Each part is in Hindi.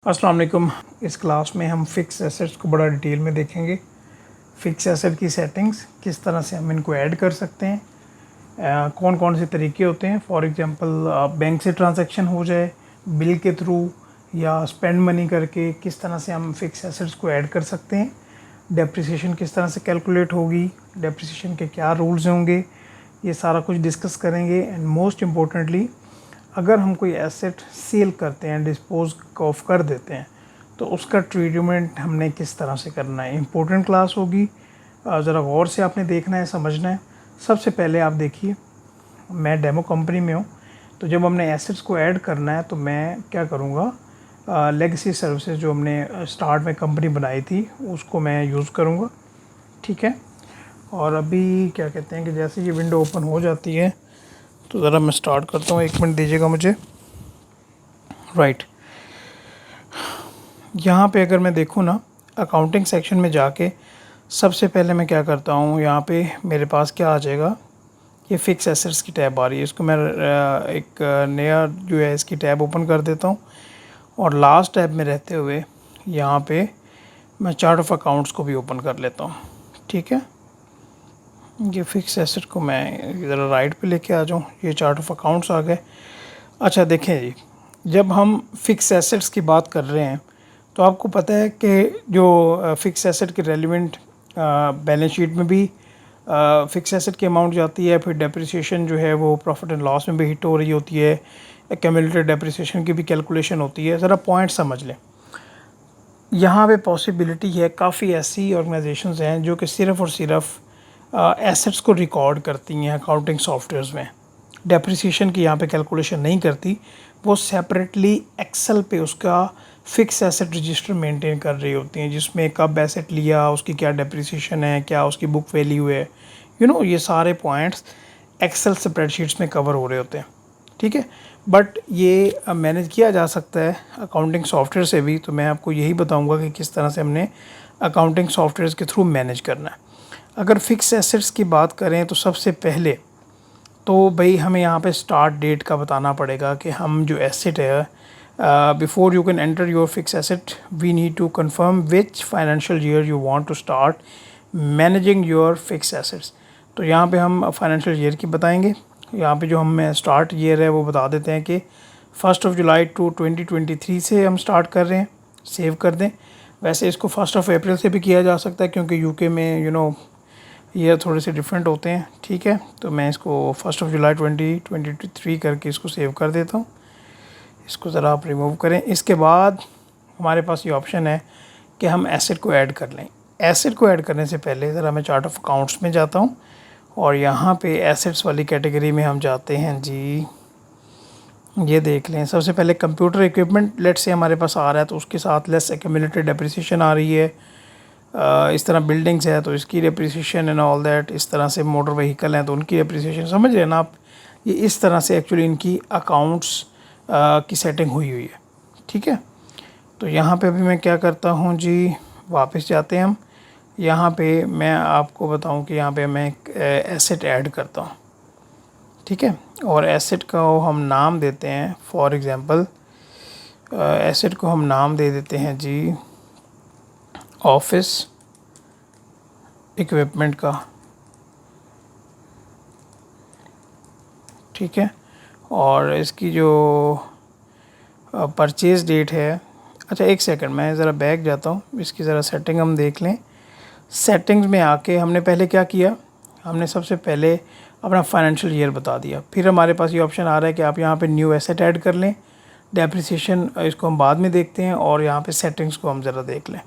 अस्सलाम वालेकुम। इस क्लास में हम फ़िक्स एसेट्स को बड़ा डिटेल में देखेंगे। फ़िक्स एसेट की सेटिंग्स, किस तरह से हम इनको ऐड कर सकते हैं, कौन कौन से तरीके होते हैं। फॉर एग्जांपल बैंक से ट्रांजैक्शन हो जाए, बिल के थ्रू या स्पेंड मनी करके किस तरह से हम फ़िक्स एसेट्स को ऐड कर सकते हैं। डेप्रिसिएशन किस तरह से कैलकुलेट होगी, डेप्रिसिएशन के क्या रूल्स होंगे, ये सारा कुछ डिस्कस करेंगे। एंड मोस्ट इम्पोर्टेंटली, अगर हम कोई एसेट सेल करते हैं, डिस्पोज ऑफ कर देते हैं, तो उसका ट्रीटमेंट हमने किस तरह से करना है। इम्पोर्टेंट क्लास होगी, ज़रा गौर से आपने देखना है, समझना है। सबसे पहले आप देखिए, मैं डेमो कंपनी में हूँ, तो जब हमने एसेट्स को ऐड करना है तो मैं क्या करूँगा, लेगेसी सर्विसेज जो हमने स्टार्ट में कंपनी बनाई थी उसको मैं यूज़ करूँगा। ठीक है। और अभी क्या कहते हैं कि जैसे ये विंडो ओपन हो जाती है तो ज़रा मैं स्टार्ट करता हूँ, 1 मिनट दीजिएगा मुझे। राइट, यहाँ पे अगर मैं देखूँ ना, अकाउंटिंग सेक्शन में जाके सबसे पहले मैं क्या करता हूँ, यहाँ पे मेरे पास क्या आ जाएगा, ये फ़िक्स एसेट्स की टैब आ रही है। इसको मैं एक नया जो है इसकी टैब ओपन कर देता हूँ और लास्ट टैब में रहते हुए यहाँ पे मैं चार्ट ऑफ अकाउंट्स को भी ओपन कर लेता हूँ। ठीक है, ये फ़िक्स एसेट को मैं ज़रा राइट पे लेके आ जाऊँ, ये चार्ट ऑफ अकाउंट्स आ गए। अच्छा देखें जी, जब हम फ़िक्स एसेट्स की बात कर रहे हैं तो आपको पता है कि जो फ़िक्स एसेट के रेलिवेंट बैलेंस शीट में भी फ़िक्स एसेट की अमाउंट जाती है, फिर डेप्रिसिएशन जो है वो प्रॉफिट एंड लॉस में भी हिट हो रही होती है, एक्यूमुलेटेड डेप्रिसिएशन की भी कैलकुलेशन होती है। ज़रा पॉइंट समझ लें, यहाँ पे पॉसिबिलिटी है, काफ़ी ऐसी ऑर्गेनाइजेशंस हैं जो कि सिर्फ़ और सिर्फ एसेट्स को रिकॉर्ड करती हैं अकाउंटिंग सॉफ्टवेयर्स में, डेप्रिसिएशन की यहाँ पे कैलकुलेशन नहीं करती। वो सेपरेटली एक्सेल पे उसका फ़िक्स एसेट रजिस्टर मेंटेन कर रही होती हैं, जिसमें कब एसेट लिया, उसकी क्या डेप्रिसिएशन है, क्या उसकी बुक वैल्यू है, ये सारे पॉइंट्स एक्सेल स्प्रेडशीट्स में कवर हो रहे होते हैं। ठीक है, बट ये मैनेज किया जा सकता है अकाउंटिंग सॉफ्टवेयर से भी। तो मैं आपको यही बताऊंगा कि किस तरह से हमने अकाउंटिंग सॉफ्टवेयर के थ्रू मैनेज करना है। अगर फ़िक्स एसेट्स की बात करें तो सबसे पहले तो भाई हमें यहाँ पे स्टार्ट डेट का बताना पड़ेगा कि हम जो एसेट है, before you can enter your fix asset we need to confirm which financial year you want to start managing your fix assets. तो यहाँ पे हम फाइनेंशियल ईयर की बताएंगे। यहाँ पे जो हम स्टार्ट ईयर है वो बता देते हैं कि 1 जुलाई टू 2023 से हम स्टार्ट कर रहे हैं। सेव कर दें। वैसे इसको 1 अप्रैल से भी किया जा सकता है, क्योंकि यूके में ईयर थोड़े से डिफरेंट होते हैं। ठीक है, तो मैं इसको 1 जुलाई 2023 करके इसको सेव कर देता हूँ। इसको ज़रा आप रिमूव करें। इसके बाद हमारे पास ये ऑप्शन है कि हम एसेट को ऐड कर लें। एसेट को ऐड करने से पहले ज़रा मैं चार्ट ऑफ अकाउंट्स में जाता हूँ और यहाँ पे एसेट्स वाली कैटेगरी में हम जाते हैं जी। ये देख लें, सबसे पहले कंप्यूटर इक्विपमेंट लेट से हमारे पास आ रहा है, तो उसके साथ लेस एक्यूमुलेटेड डेप्रिसिएशन आ रही है। इस तरह बिल्डिंग्स है तो इसकी डेप्रिसिएशन एंड ऑल दैट। इस तरह से मोटर व्हीकल हैं तो उनकी डेप्रिसिएशन, समझ रहे हैं ना आप। ये इस तरह से एक्चुअली इनकी अकाउंट्स की सेटिंग हुई है। ठीक है, तो यहाँ पे भी मैं क्या करता हूँ जी, वापस जाते हैं हम। यहाँ पे मैं आपको बताऊँ कि यहाँ पे मैं एक एसेट ऐड करता हूँ। ठीक है, और एसेट का हम नाम देते हैं, फॉर एग्ज़ाम्पल एसेट को हम नाम दे देते हैं जी ऑफिस इक्विपमेंट का। ठीक है, और इसकी जो परचेज़ डेट है, अच्छा एक सेकंड मैं ज़रा बैक जाता हूँ, इसकी ज़रा सेटिंग हम देख लें। सेटिंग्स में आके हमने पहले क्या किया, हमने सबसे पहले अपना फाइनेंशियल ईयर बता दिया। फिर हमारे पास ये ऑप्शन आ रहा है कि आप यहाँ पे न्यू एसेट ऐड कर लें। डेप्रिसिएशन इसको हम बाद में देखते हैं, और यहाँ पे सेटिंग्स को हम ज़रा देख लें।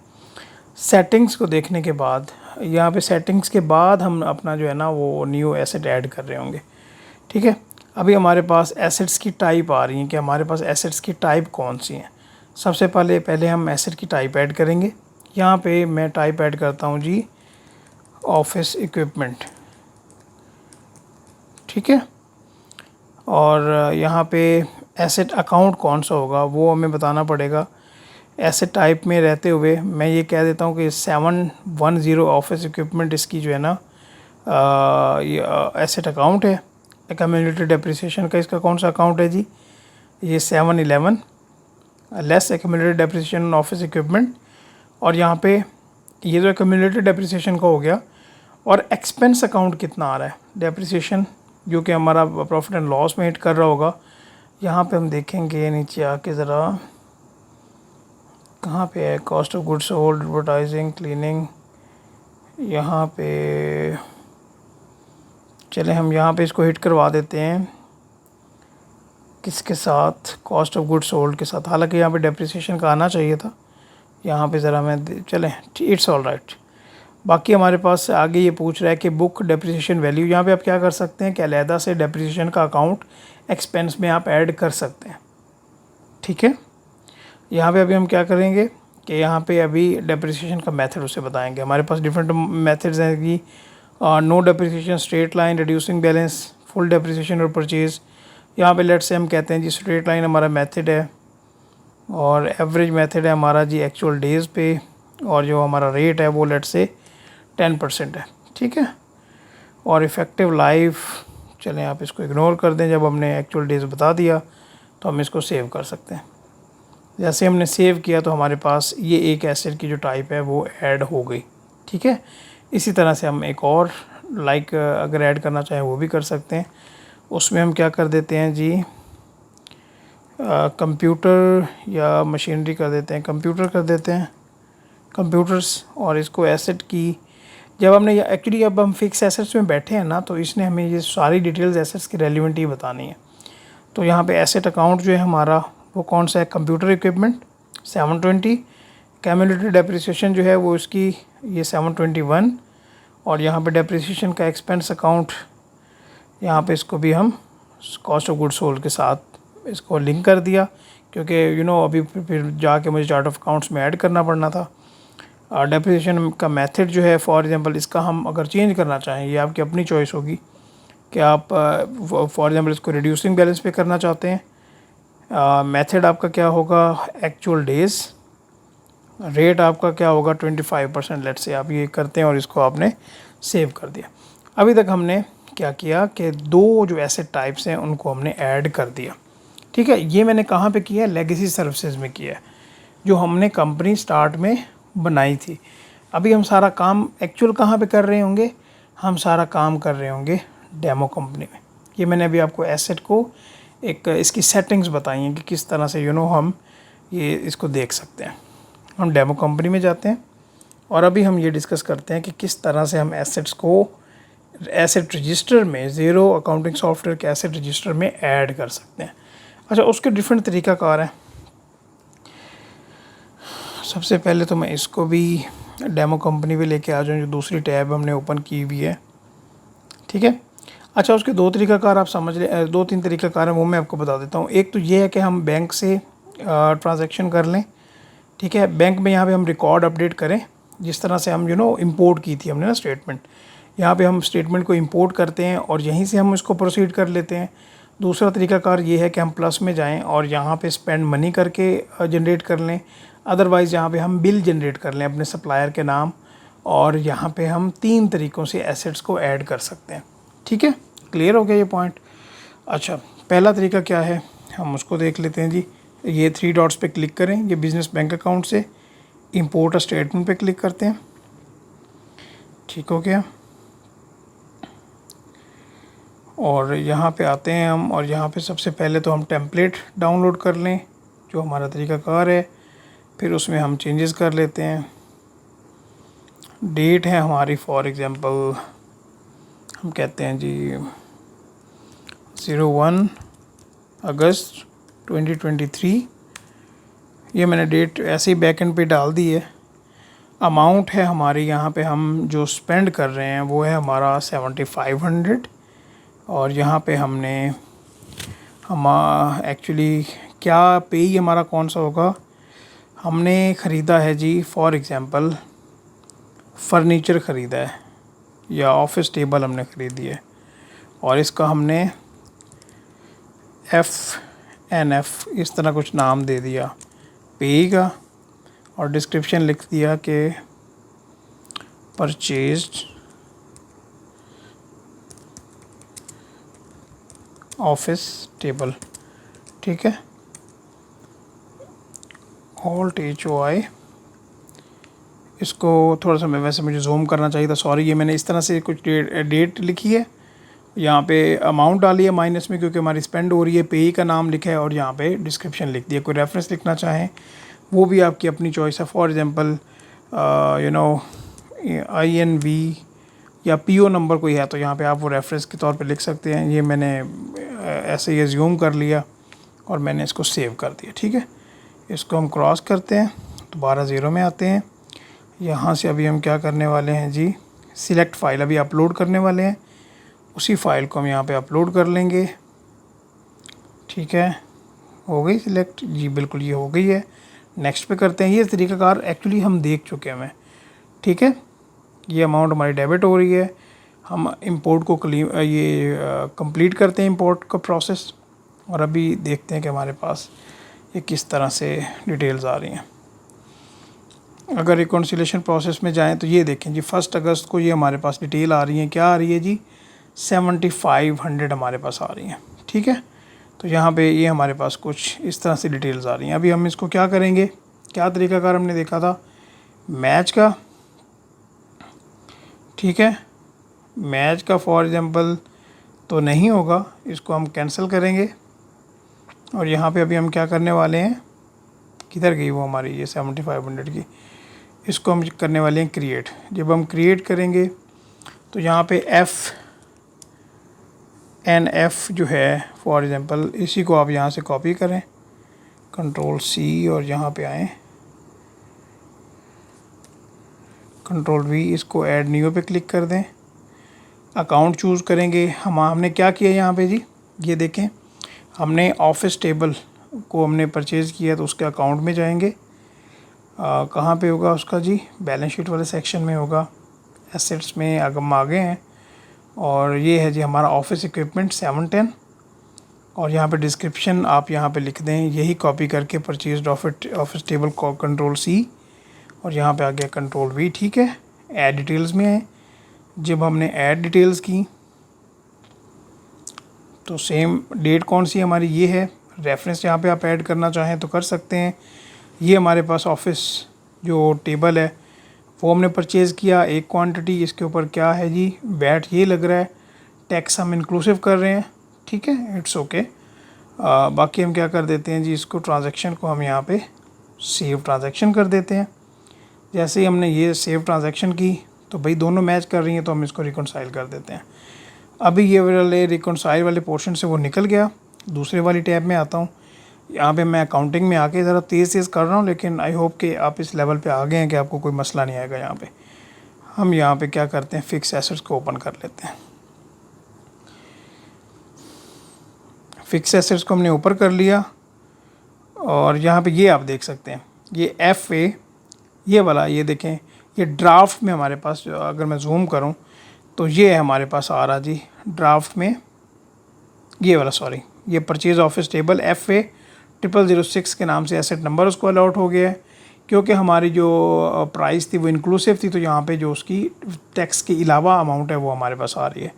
सेटिंग्स को देखने के बाद यहाँ पे सेटिंग्स के बाद हम अपना जो है ना वो न्यू एसेट ऐड कर रहे होंगे। ठीक है, अभी हमारे पास एसेट्स की टाइप आ रही हैं कि हमारे पास एसेट्स की टाइप कौन सी हैं। सबसे पहले हम एसेट की टाइप ऐड करेंगे। यहाँ पे मैं टाइप ऐड करता हूँ जी ऑफिस इक्विपमेंट। ठीक है, और यहाँ पे एसेट अकाउंट कौन सा होगा वो हमें बताना पड़ेगा। एसेट टाइप में रहते हुए मैं ये कह देता हूँ कि 710 ऑफिस इक्विपमेंट इसकी जो है ना ये एसेट अकाउंट है। एक्यूमुलेटेड डेप्रिसिएशन का इसका कौन सा अकाउंट है जी, ये 711 less accumulated depreciation office equipment, और यहाँ पे ये जो एक्यूमुलेटेड डेप्रिसिएशन का हो गया, और एक्सपेंस अकाउंट कितना आ रहा है डेप्रिसिएशन जो कि हमारा प्रॉफिट एंड लॉस में हिट कर रहा होगा। यहाँ पे हम देखेंगे नीचे आके ज़रा कहाँ पे है, cost of goods sold, advertising, cleaning, यहाँ पे चले हम यहाँ पे इसको हिट करवा देते हैं किसके साथ, कॉस्ट ऑफ गुड्स सोल्ड के साथ। हालांकि यहाँ पे डेप्रिसिएशन का आना चाहिए था, यहाँ पे ज़रा मैं चलें, इट्स ऑल राइट। बाकी हमारे पास आगे ये पूछ रहा है कि बुक डेप्रिसिएशन वैल्यू, यहाँ पे आप क्या कर सकते हैं कि अलहदा से डेप्रिसिएशन का अकाउंट एक्सपेंस में आप ऐड कर सकते हैं। ठीक है, यहाँ पे अभी हम क्या करेंगे कि यहाँ पे अभी डेप्रिसिएशन का मेथड उसे बताएंगे। हमारे पास डिफरेंट मेथड्स हैं कि no depreciation, straight line, reducing balance, full depreciation और परचेज़। यहाँ पे लेट से हम कहते हैं जी स्ट्रेट लाइन हमारा मेथड है, और एवरेज मेथड है हमारा जी एक्चुअल डेज़ पे, और जो हमारा रेट है वो लेट से 10% है। ठीक है, और इफ़ेक्टिव लाइफ, चलें आप इसको इग्नोर कर दें, जब हमने एक्चुअल डेज़ बता दिया तो हम इसको सेव कर सकते हैं। जैसे हमने सेव किया तो हमारे पास ये एक एसेट की जो टाइप है वो ऐड हो गई। ठीक है, इसी तरह से हम एक और अगर ऐड करना चाहें वो भी कर सकते हैं। उसमें हम क्या कर देते हैं जी, कंप्यूटर या मशीनरी कर देते हैं, कंप्यूटर कर देते हैं, कंप्यूटर्स, और इसको एसेट की जब हमने एक्चुअली अब हम फिक्स एसेट्स में बैठे हैं ना, तो इसने हमें ये सारी डिटेल्स एसेट्स की रेलिवेंट ही बतानी है। तो यहाँ पे एसेट अकाउंट जो है हमारा वो कौन सा है, कंप्यूटर इक्विपमेंट 720, कैमुलेटेड डेप्रिसिएशन जो है वो इसकी ये 721, और यहाँ पे डेप्रिसिएशन का एक्सपेंस अकाउंट, यहाँ पे इसको भी हम कॉस्ट ऑफ गुड्स सोल्ड के साथ इसको लिंक कर दिया, क्योंकि अभी फिर जाके मुझे चार्ट ऑफ अकाउंट्स में ऐड करना पड़ना था। डेप्रिसिएशन का मेथड जो है फॉर एग्जांपल इसका हम अगर चेंज करना चाहें, ये आपकी अपनी चॉइस होगी कि आप फॉर एग्जांपल इसको रिड्यूसिंग बैलेंस पे करना चाहते हैं। मेथड आपका क्या होगा, एक्चुअल डेज़, रेट आपका क्या होगा 25%, लेट से आप ये करते हैं और इसको आपने सेव कर दिया। अभी तक हमने क्या किया कि दो जो एसेट टाइप्स हैं उनको हमने ऐड कर दिया। ठीक है, ये मैंने कहाँ पे किया है, लेगेसी सर्विसेज में किया है, जो हमने कंपनी स्टार्ट में बनाई थी। अभी हम सारा काम एक्चुअल कहाँ पे कर रहे होंगे, हम सारा काम कर रहे होंगे डेमो कंपनी में। ये मैंने अभी आपको एसेट को एक इसकी सेटिंग्स बताई हैं कि किस तरह से हम ये इसको देख सकते हैं। हम डेमो कंपनी में जाते हैं और अभी हम ये डिस्कस करते हैं कि किस तरह से हम एसेट्स को एसेट रजिस्टर में, ज़ीरो अकाउंटिंग सॉफ्टवेयर के एसेट रजिस्टर में ऐड कर सकते हैं। अच्छा, उसके डिफरेंट तरीक़ाकार हैं। सबसे पहले तो मैं इसको भी डेमो कंपनी पे लेके आ जाऊँ, जो दूसरी टैब हमने ओपन की हुई है। ठीक है, अच्छा, उसके दो तरीक़ाकार आप समझ लें, दो तीन तरीक़ाकार हैं, वो मैं आपको बता देता हूँ। एक तो ये है कि हम बैंक से ट्रांजैक्शन कर लें। ठीक है, बैंक में यहाँ पे हम रिकॉर्ड अपडेट करें, जिस तरह से हम इंपोर्ट की थी हमने ना स्टेटमेंट, यहाँ पे हम स्टेटमेंट को इंपोर्ट करते हैं और यहीं से हम इसको प्रोसीड कर लेते हैं। दूसरा तरीक़ाकार ये है कि हम प्लस में जाएं और यहाँ पे स्पेंड मनी करके जनरेट कर लें, अदरवाइज़ यहाँ पे हम बिल जनरेट कर लें अपने सप्लायर के नाम, और यहाँ पे हम तीन तरीक़ों से एसेट्स को ऐड कर सकते हैं। ठीक है, क्लियर हो गया ये पॉइंट। अच्छा, पहला तरीका क्या है, हम उसको देख लेते हैं जी। ये थ्री डॉट्स पे क्लिक करें, ये बिज़नेस बैंक अकाउंट से इंपोर्ट स्टेटमेंट पे क्लिक करते हैं। ठीक हो गया, और यहाँ पे आते हैं हम, और यहाँ पे सबसे पहले तो हम टेम्पलेट डाउनलोड कर लें, जो हमारा तरीक़ाकार है। फिर उसमें हम चेंजेस कर लेते हैं। डेट है हमारी फॉर एग्ज़ाम्पल हम कहते हैं जी 01 अगस्त 2023। ये मैंने डेट ऐसे ही बैक एंड पे डाल दी है। अमाउंट है हमारी यहाँ पे हम जो स्पेंड कर रहे हैं वो है हमारा 7500, और यहाँ पे हमने एक्चुअली क्या पे ही हमारा कौन सा होगा, हमने ख़रीदा है जी फॉर एग्ज़ाम्पल फर्नीचर ख़रीदा है या ऑफिस टेबल हमने ख़रीदी है, और इसका हमने FNF इस तरह कुछ नाम दे दिया पे का, और डिस्क्रिप्शन लिख दिया कि परचेज्ड ऑफिस टेबल। ठीक है, HOI। इसको थोड़ा सा मैं वैसे मुझे जूम करना चाहिए था, सॉरी। ये मैंने इस तरह से कुछ डेट लिखी है, यहाँ पे अमाउंट डाली है माइनस में क्योंकि हमारी स्पेंड हो रही है, पेई का नाम लिखा है और यहाँ पे डिस्क्रिप्शन लिख दिया। कोई रेफरेंस लिखना चाहें वो भी आपकी अपनी चॉइस है। फॉर एग्जांपल INV या PO नंबर कोई है तो यहाँ पे आप वो रेफरेंस के तौर पे लिख सकते हैं। ये मैंने ऐसे ही एज्यूम कर लिया और मैंने इसको सेव कर दिया, ठीक है। इसको हम क्रॉस करते हैं, दोबारा ज़ीरो में आते हैं। यहाँ से अभी हम क्या करने वाले हैं जी, सिलेक्ट फ़ाइल अभी अपलोड करने वाले हैं। उसी फ़ाइल को हम यहाँ पे अपलोड कर लेंगे, ठीक है। हो गई सिलेक्ट जी, बिल्कुल ये हो गई है। नेक्स्ट पे करते हैं। ये तरीक़ाकार एक्चुअली हम देख चुके हैं, ठीक है। ये अमाउंट हमारी डेबिट हो रही है। हम इंपोर्ट को कंप्लीट करते हैं, इंपोर्ट का प्रोसेस। और अभी देखते हैं कि हमारे पास ये किस तरह से डिटेल्स आ रही हैं। अगर रिकॉन्सिलेशन प्रोसेस में जाएं तो ये देखें जी, 1 अगस्त को ये हमारे पास डिटेल आ रही है। क्या आ रही है जी, 7500 हमारे पास आ रही हैं, ठीक है। तो यहाँ पे ये हमारे पास कुछ इस तरह से डिटेल्स आ रही हैं। अभी हम इसको क्या करेंगे, क्या तरीक़ाकार हमने देखा था मैच का, ठीक है। मैच का फॉर एग्ज़ाम्पल तो नहीं होगा, इसको हम कैंसिल करेंगे। और यहाँ पे अभी हम क्या करने वाले हैं, किधर गई वो हमारी ये 7500 की, इसको हम करने वाले हैं क्रिएट। जब हम क्रिएट करेंगे तो यहाँ पे FNF जो है फॉर एग्ज़ाम्पल, इसी को आप यहाँ से कॉपी करें, Ctrl+C और यहाँ पे आएँ, Ctrl+V, इसको ऐड न्यू पे क्लिक कर दें। अकाउंट चूज़ करेंगे। हमने क्या किया यहाँ पे जी, ये देखें, हमने ऑफिस टेबल को हमने परचेज़ किया तो उसके अकाउंट में जाएंगे। कहाँ पे होगा उसका जी, बैलेंस शीट वाले सेक्शन में होगा। एसेट्स में अगर हम आ गए हैं और ये है जी हमारा ऑफिस इक्विपमेंट 710। और यहाँ पे डिस्क्रिप्शन आप यहाँ पे लिख दें, यही कॉपी करके परचेज्ड ऑफिस टेबल को Ctrl+C और यहाँ पे आ गया Ctrl+V, ठीक है। ऐड डिटेल्स में है। जब हमने ऐड डिटेल्स की तो सेम डेट कौन सी हमारी, ये है। रेफरेंस यहाँ पे आप ऐड करना चाहें तो कर सकते हैं। ये हमारे पास ऑफिस जो टेबल है वो हमने परचेज़ किया, एक क्वांटिटी। इसके ऊपर क्या है जी, वैट ये लग रहा है, टैक्स हम इंक्लूसिव कर रहे हैं, ठीक है, इट्स ओके। बाकी हम क्या कर देते हैं जी, इसको ट्रांजैक्शन को हम यहाँ पे सेव ट्रांजैक्शन कर देते हैं। जैसे ही हमने ये सेव ट्रांजैक्शन की तो भाई दोनों मैच कर रही हैं, तो हम इसको रिकॉन्साइल कर देते हैं। अभी ये वाले रिकॉन्साइल वाले पोर्शन से वो निकल गया। दूसरे वाली टैब में आता हूँ। यहाँ पे मैं अकाउंटिंग में आके ज़रा तेज़ कर रहा हूँ, लेकिन आई होप कि आप इस लेवल पे आ गए हैं कि आपको कोई मसला नहीं आएगा। यहाँ पे हम यहाँ पे क्या करते हैं, फिक्स एसेट्स को ओपन कर लेते हैं। फिक्स एसेट्स को हमने ऊपर कर लिया और यहाँ पे ये आप देख सकते हैं, ये FA ये वाला, ये देखें, ये ड्राफ्ट में हमारे पास, अगर मैं जूम करूँ तो ये हमारे पास आ रहा जी ड्राफ्ट में, ये वाला, सॉरी, ये परचेज ऑफिस टेबल FA 0006 के नाम से एसेट नंबर उसको अलॉट हो गया है। क्योंकि हमारी जो प्राइस थी वो इंक्लूसिव थी, तो यहाँ पे जो उसकी टैक्स के अलावा अमाउंट है वो हमारे पास आ रही है।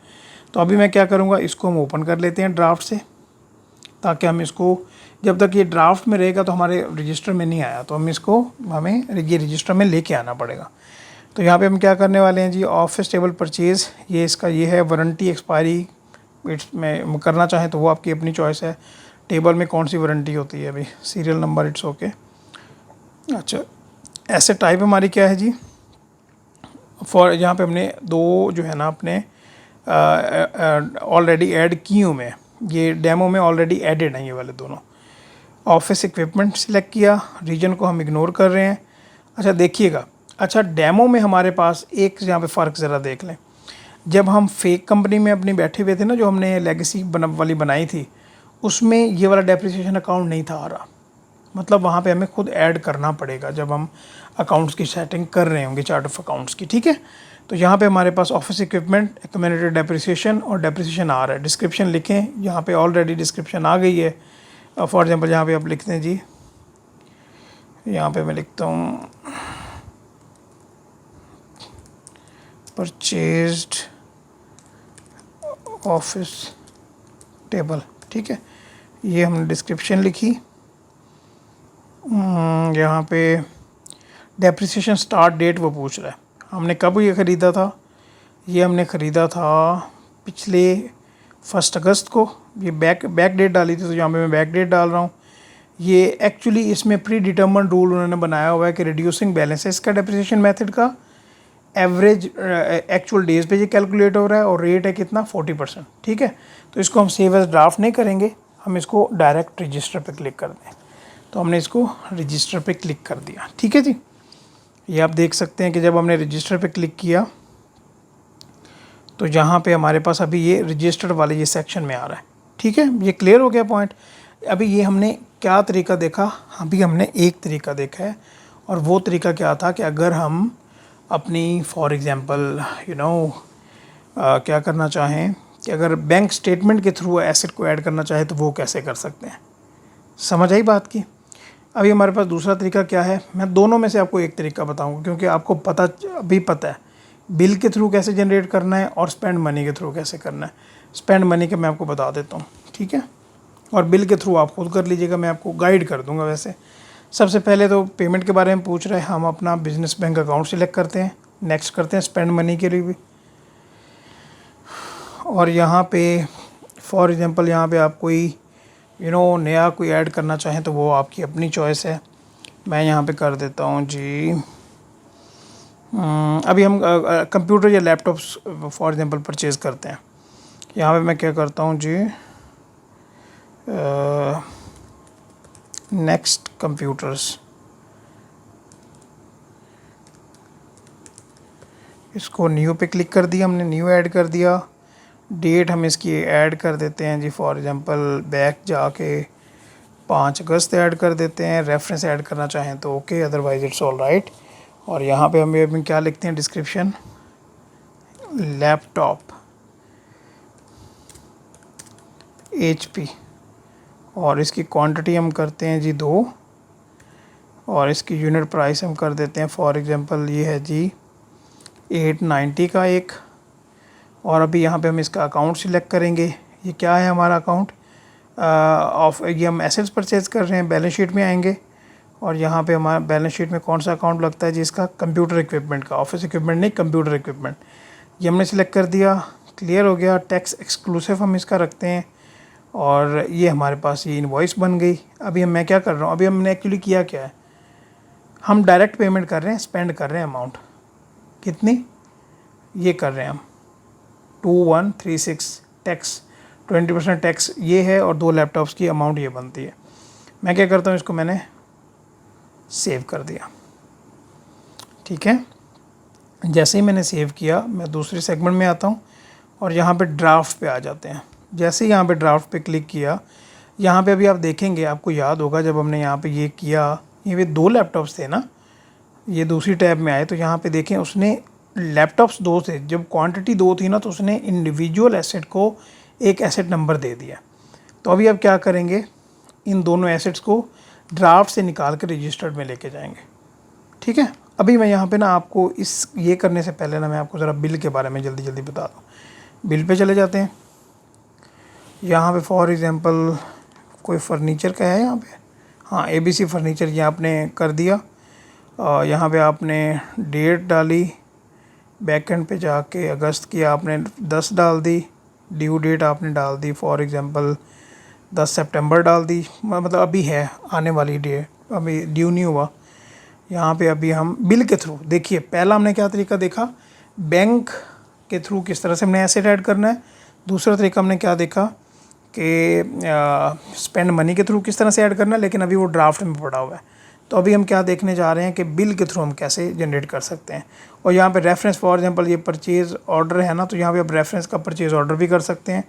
तो अभी मैं क्या करूँगा, इसको हम ओपन कर लेते हैं ड्राफ्ट से, ताकि हम इसको, जब तक ये ड्राफ्ट में रहेगा तो हमारे रजिस्टर में नहीं आया, तो हमें ये रजिस्टर में लेके आना पड़ेगा। तो यहाँ पे हम क्या करने वाले हैं जी, ऑफिस टेबल परचेज़, ये इसका ये है, वारंटी एक्सपायरी में करना चाहें तो वो आपकी अपनी चॉइस है। टेबल में कौन सी वारंटी होती है अभी, सीरियल नंबर, इट्स ओके। अच्छा, एसेट टाइप हमारी क्या है जी, फॉर यहाँ पे हमने दो जो है ना अपने ऑलरेडी ऐड की हूँ मैं, ये डेमो में ऑलरेडी एडेड हैं ये वाले दोनों। ऑफिस इक्विपमेंट सिलेक्ट किया, रीजन को हम इग्नोर कर रहे हैं। अच्छा देखिएगा, अच्छा डेमो में हमारे पास एक यहाँ पे फ़र्क ज़रा देख लें। जब हम फेक कंपनी में अपनी बैठे हुए थे ना, जो हमने लेगेसी वाली बनाई थी, उसमें ये वाला डेप्रिसिएशन अकाउंट नहीं था आ रहा। मतलब वहाँ पे हमें खुद ऐड करना पड़ेगा जब हम अकाउंट्स की सेटिंग कर रहे होंगे, चार्ट ऑफ अकाउंट्स की, ठीक है। तो यहाँ पे हमारे पास ऑफिस इक्विपमेंट, एक्यूमुलेटेड डेप्रिसिएशन और डेप्रिसिएशन आ रहा है। डिस्क्रिप्शन लिखें, यहाँ पे ऑलरेडी डिस्क्रिप्शन आ गई है। फॉर एग्जांपल यहाँ पे आप लिखते हैं जी, यहाँ पे मैं लिखता हूँ परचेज्ड ऑफिस टेबल, ठीक है। ये हमने डिस्क्रिप्शन लिखी यहाँ पे डेप्रिसिएशन स्टार्ट डेट वो पूछ रहा है, हमने कब ये ख़रीदा था। ये हमने ख़रीदा था पिछले 1 अगस्त को। ये बैक डेट डाली थी, तो यहाँ पे मैं बैक डेट डाल रहा हूँ। ये एक्चुअली इसमें प्री डिटर्मिन्ड रूल उन्होंने बनाया हुआ है कि रिड्यूसिंग बैलेंसेस का डेप्रिसिएशन मेथड का एवरेज एक्चुअल डेज पे ये कैलकुलेट हो रहा है और रेट है कितना 40%। ठीक है, तो इसको हम सेव एज ड्राफ्ट नहीं करेंगे, हम इसको डायरेक्ट रजिस्टर पे क्लिक कर दें। तो हमने इसको रजिस्टर पे क्लिक कर दिया। ठीक है जी, ये आप देख सकते हैं कि जब हमने रजिस्टर पे क्लिक किया तो यहाँ पे हमारे पास अभी ये रजिस्टर्ड वाले ये सेक्शन में आ रहा है। ठीक है, ये क्लियर हो गया पॉइंट। अभी ये हमने क्या तरीका देखा, अभी हमने एक तरीका देखा है, और वो तरीका क्या था कि अगर हम अपनी फॉर एग्ज़ाम्पल क्या करना चाहें कि अगर बैंक स्टेटमेंट के थ्रू एसेट को ऐड करना चाहे तो वो कैसे कर सकते हैं। समझ आई बात की। अभी हमारे पास दूसरा तरीका क्या है, मैं दोनों में से आपको एक तरीका बताऊंगा, क्योंकि आपको पता है बिल के थ्रू कैसे जनरेट करना है और स्पेंड मनी के थ्रू कैसे करना है। स्पेंड मनी के मैं आपको बता देता हूँ, ठीक है, और बिल के थ्रू आप खुद कर लीजिएगा, मैं आपको गाइड कर दूँगा। वैसे सबसे पहले तो पेमेंट के बारे में पूछ रहे हैं, हम अपना बिजनेस बैंक अकाउंट सिलेक्ट करते हैं, नेक्स्ट करते हैं स्पेंड मनी के लिए भी, और यहाँ पे फॉर एग्ज़ाम्पल यहाँ पे आप कोई नया कोई ऐड करना चाहें तो वो आपकी अपनी चॉइस है। मैं यहाँ पे कर देता हूँ जी, अभी हम कंप्यूटर या लैपटॉप्स फॉर एग्ज़ाम्पल परचेज़ करते हैं। यहाँ पे मैं क्या करता हूँ जी, नेक्स्ट कंप्यूटर्स, इसको न्यू पे क्लिक कर दिया, हमने न्यू ऐड कर दिया। डेट हम इसकी ऐड कर देते हैं जी, फॉर एग्ज़ाम्पल बैक जाके 5 अगस्त ऐड कर देते हैं। रेफरेंस ऐड करना चाहें तो okay, otherwise it's all right. और यहाँ पे हम अभी क्या लिखते हैं, डिस्क्रिप्शन लैपटॉप HP, और इसकी क्वांटिटी हम करते हैं जी 2, और इसकी यूनिट प्राइस हम कर देते हैं फॉर एग्ज़ाम्पल ये है जी 890 का एक। और अभी यहाँ पे हम इसका अकाउंट सिलेक्ट करेंगे। ये क्या है हमारा अकाउंट ये हम एसेट्स परचेज़ कर रहे हैं, बैलेंस शीट में आएंगे, और यहाँ पे हमारा बैलेंस शीट में कौन सा अकाउंट लगता है जिसका कंप्यूटर इक्विपमेंट का, ऑफिस इक्विपमेंट नहीं, कंप्यूटर इक्विपमेंट। ये हमने सिलेक्ट कर दिया, क्लियर हो गया। टैक्स एक्सक्लूसिव हम इसका रखते हैं, और ये हमारे पास ये इनवॉइस बन गई। अभी मैं क्या कर रहा हूँ, अभी हमने एक्चुअली किया क्या है, हम डायरेक्ट पेमेंट कर रहे हैं, स्पेंड कर रहे हैं अमाउंट कितनी, ये कर रहे हैं हम 2136, टैक्स 20% टैक्स ये है, और 2 लैपटॉप्स की अमाउंट ये बनती है। मैं क्या करता हूँ, इसको मैंने सेव कर दिया। ठीक है, जैसे ही मैंने सेव किया मैं दूसरे सेगमेंट में आता हूँ, और यहाँ पे ड्राफ्ट पे आ जाते हैं। जैसे ही यहाँ पे ड्राफ्ट पे क्लिक किया, यहाँ पे अभी आप देखेंगे, आपको याद होगा जब हमने यहाँ पे ये किया, ये भी 2 लैपटॉप्स थे ना, ये दूसरी टैब में आए तो यहाँ पे देखें उसने लैपटॉप्स 2 थे, जब क्वांटिटी 2 थी ना तो उसने इंडिविजुअल एसेट को एक एसेट नंबर दे दिया। तो अभी आप क्या करेंगे, इन दोनों एसेट्स को ड्राफ्ट से निकाल कर रजिस्टर्ड में लेके जाएंगे। ठीक है, अभी मैं यहाँ पे ना आपको ये करने से पहले ना मैं आपको ज़रा बिल के बारे में जल्दी बता दूँ। बिल पे चले जाते हैं। यहाँ पे फॉर एग्ज़ाम्पल कोई फर्नीचर का है यहाँ पे, हाँ ABC फर्नीचर, ये आपने कर दिया। यहाँ पे आपने डेट डाली, बैकएंड पे जाके अगस्त की आपने 10 डाल दी, ड्यू डेट आपने डाल दी फॉर एग्ज़ाम्पल 10 सितंबर डाल दी, मतलब अभी है आने वाली डेट, अभी ड्यू नहीं हुआ। यहाँ पे अभी हम बिल के थ्रू, देखिए पहला हमने क्या तरीका देखा, बैंक के थ्रू किस तरह से हमने एसेट ऐड करना है। दूसरा तरीका हमने क्या देखा कि स्पेंड मनी के थ्रू किस तरह से ऐड करना है, लेकिन अभी वो ड्राफ्ट में पड़ा हुआ है। तो अभी हम क्या देखने जा रहे हैं कि बिल के थ्रू हम कैसे जनरेट कर सकते हैं। और यहाँ पे रेफरेंस फॉर एग्जांपल ये परचेज़ ऑर्डर है ना, तो यहाँ पे आप रेफरेंस का परचेज़ ऑर्डर भी कर सकते हैं।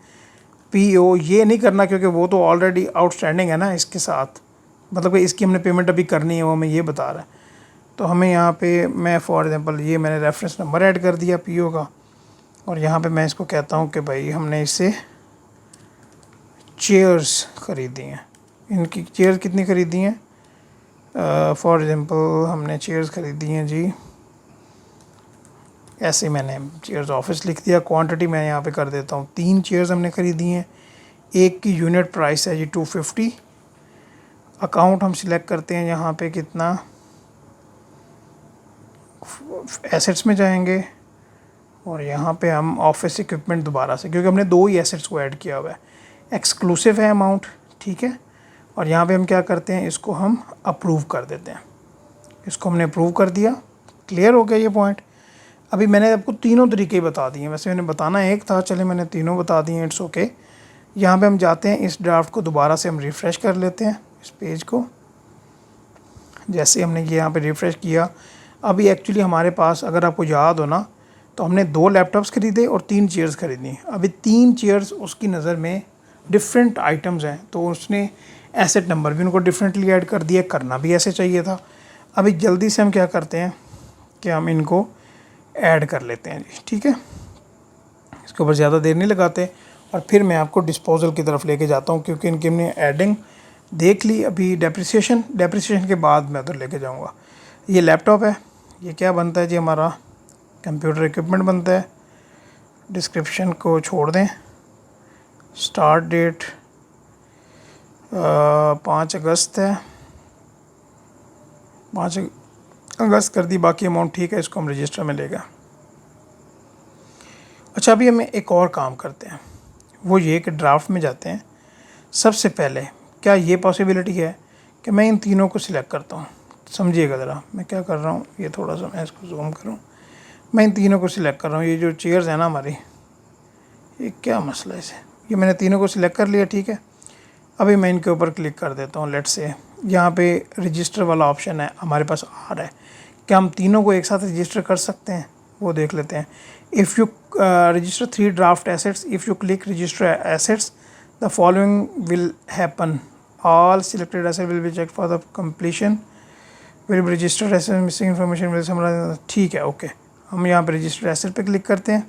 PO ये नहीं करना क्योंकि वो तो ऑलरेडी आउटस्टैंडिंग है ना इसके साथ, मतलब कि इसकी हमने पेमेंट अभी करनी है, वो हमें ये बता रहा है। तो हमें यहाँ पे मैं फॉर एग्ज़ाम्पल ये मैंने रेफरेंस नंबर ऐड कर दिया PO का, और यहाँ पे मैं इसको कहता हूँ कि भाई हमने इससे चेयर्स ख़रीदी हैं। इनकी चेयर्स कितनी ख़रीदी हैं, फॉर एग्ज़ाम्पल हमने चेयर्स ख़रीदी हैं जी, ऐसे मैंने चेयर्स ऑफिस लिख दिया। क्वांटिटी मैं यहाँ पे कर देता हूँ 3 चेयर्स हमने ख़रीदी हैं। एक की यूनिट प्राइस है जी 250, अकाउंट हम सिलेक्ट करते हैं यहाँ पे कितना, एसेट्स में जाएंगे और यहाँ पे हम ऑफिस इक्विपमेंट दोबारा से, क्योंकि हमने दो ही एसेट्स को ऐड किया हुआ है, एक्सक्लूसिव है अमाउंट, ठीक है। और यहाँ पे हम क्या करते हैं, इसको हम अप्रूव कर देते हैं। इसको हमने अप्रूव कर दिया। क्लियर हो गया ये पॉइंट। अभी मैंने आपको तीनों तरीके बता दिए, वैसे मैंने बताना एक था, चले मैंने तीनों बता दिए, इट्स ओके। यहाँ पे हम जाते हैं, इस ड्राफ्ट को दोबारा से हम रिफ़्रेश कर लेते हैं, इस पेज को। जैसे हमने ये यहाँ पे रिफ़्रेश किया, अभी एक्चुअली हमारे पास, अगर आपको याद हो ना, तो हमने 2 लैपटॉप्स ख़रीदे और 3 चेयर्स ख़रीदी। अभी 3 चेयर्स उसकी नज़र में डिफरेंट आइटम्स हैं, तो उसने एसेट नंबर भी उनको डिफरेंटली ऐड कर दिया, करना भी ऐसे चाहिए था। अभी जल्दी से हम क्या करते हैं कि हम इनको ऐड कर लेते हैं जी, ठीक है। इसके ऊपर ज़्यादा देर नहीं लगाते और फिर मैं आपको डिस्पोजल की तरफ लेके जाता हूँ, क्योंकि इनकी हमने एडिंग देख ली। अभी डेप्रिसिएशन के बाद मैं उधर लेके जाऊँगा। ये लैपटॉप है, ये क्या बनता है जी, हमारा कंप्यूटर इक्विपमेंट बनता है। डिस्क्रिप्शन को छोड़ दें, स्टार्ट डेट 5 अगस्त है, 5 अगस्त कर दी, बाकी अमाउंट ठीक है, इसको हम रजिस्टर में लेगा। अच्छा, अभी हमें एक और काम करते हैं, वो ये कि ड्राफ्ट में जाते हैं। सबसे पहले क्या ये पॉसिबिलिटी है कि मैं इन तीनों को सिलेक्ट करता हूँ। समझिएगा ज़रा मैं क्या कर रहा हूँ, ये थोड़ा सा मैं इसको जूम करूँ। मैं इन तीनों को सिलेक्ट कर रहा हूँ। ये जो चेयर्स है ना हमारी, ये क्या मसला है इसे, ये मैंने तीनों को सिलेक्ट कर लिया, ठीक है। अभी मैं इनके ऊपर क्लिक कर देता हूँ। लेट्स से यहाँ पे रजिस्टर वाला ऑप्शन है, हमारे पास आ रहा है। क्या हम तीनों को एक साथ रजिस्टर कर सकते हैं, वो देख लेते हैं। If you register 3 draft assets, if you click register assets the following will happen, all selected asset will be check for the completion, will be registered asset, missing information will summarise. ठीक है, ओके। हम यहाँ पे रजिस्टर एसेट पे क्लिक करते हैं।